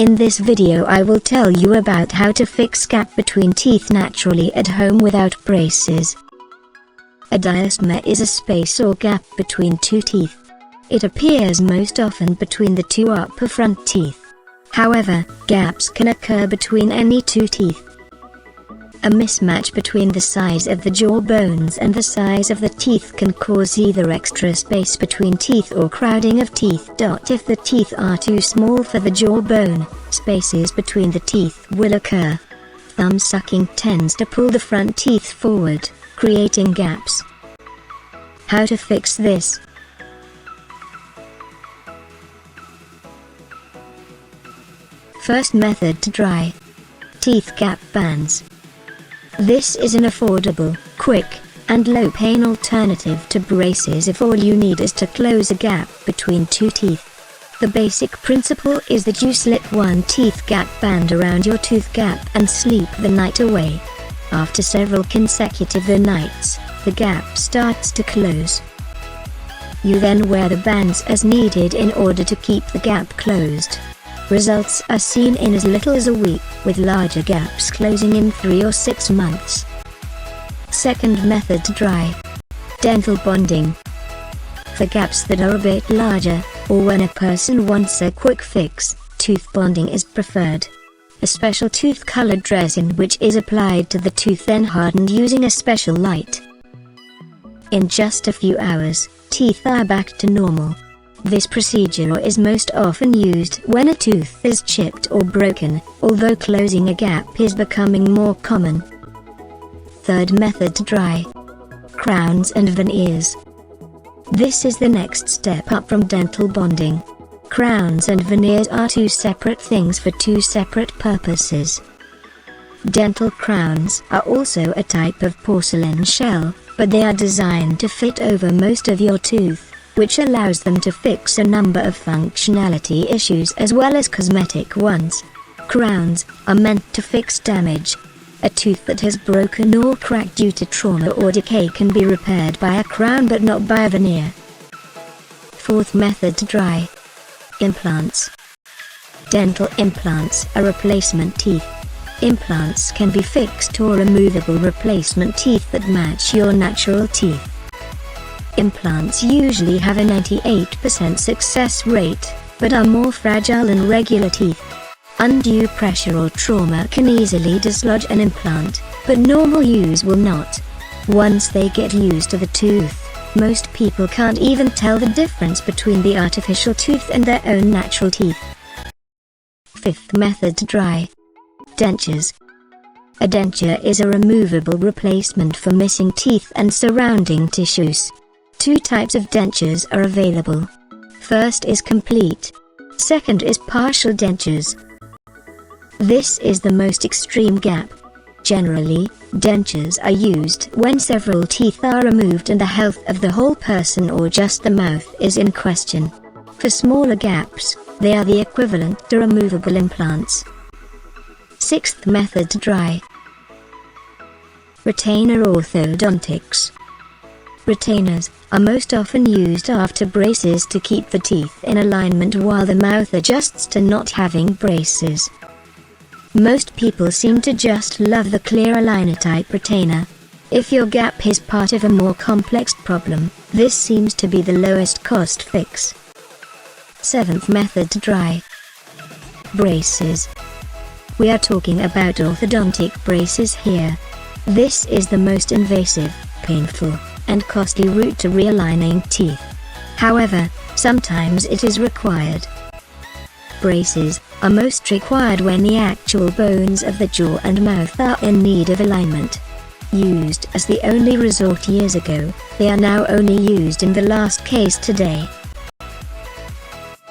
In this video I will tell you about how to fix gap between teeth naturally at home without braces. A diastema is a space or gap between two teeth. It appears most often between the two upper front teeth. However, gaps can occur between any two teeth. A mismatch between the size of the jaw bones and the size of the teeth can cause either extra space between teeth or crowding of teeth. If the teeth are too small for the jaw bone, spaces between the teeth will occur. Thumb sucking tends to pull the front teeth forward, creating gaps. How to fix this? First method to dry. Teeth gap bands. This is an affordable, quick, and low-pain alternative to braces if all you need is to close a gap between two teeth. The basic principle is that you slip one teeth gap band around your tooth gap and sleep the night away. After several consecutive nights, the gap starts to close. You then wear the bands as needed in order to keep the gap closed. Results are seen in as little as a week, with larger gaps closing in 3 or 6 months. Second method to dry. Dental bonding. For gaps that are a bit larger, or when a person wants a quick fix, tooth bonding is preferred. A special tooth-colored resin which is applied to the tooth then hardened using a special light. In just a few hours, teeth are back to normal. This procedure is most often used when a tooth is chipped or broken, although closing a gap is becoming more common. Third method to dry. Crowns and veneers. This is the next step up from dental bonding. Crowns and veneers are two separate things for two separate purposes. Dental crowns are also a type of porcelain shell, but they are designed to fit over most of your tooth, which allows them to fix a number of functionality issues as well as cosmetic ones. Crowns are meant to fix damage. A tooth that has broken or cracked due to trauma or decay can be repaired by a crown but not by a veneer. Fourth method to dry. Implants. Dental implants are replacement teeth. Implants can be fixed or removable replacement teeth that match your natural teeth. Implants usually have a 98% success rate, but are more fragile than regular teeth. Undue pressure or trauma can easily dislodge an implant, but normal use will not. Once they get used to the tooth, most people can't even tell the difference between the artificial tooth and their own natural teeth. Fifth method to dry. Dentures. A denture is a removable replacement for missing teeth and surrounding tissues. Two types of dentures are available. First is complete. Second is partial dentures. This is the most extreme gap. Generally, dentures are used when several teeth are removed and the health of the whole person or just the mouth is in question. For smaller gaps, they are the equivalent to removable implants. Sixth method to dry. Retainer orthodontics. Retainers are most often used after braces to keep the teeth in alignment while the mouth adjusts to not having braces. Most people seem to just love the clear aligner type retainer. If your gap is part of a more complex problem, this seems to be the lowest cost fix. Seventh method to dry. Braces. We are talking about orthodontic braces here. This is the most invasive, painful, and costly route to realigning teeth. However, sometimes it is required. Braces are most required when the actual bones of the jaw and mouth are in need of alignment. Used as the only resort years ago, they are now only used in the last case today.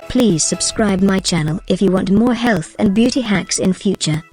Please subscribe my channel if you want more health and beauty hacks in future.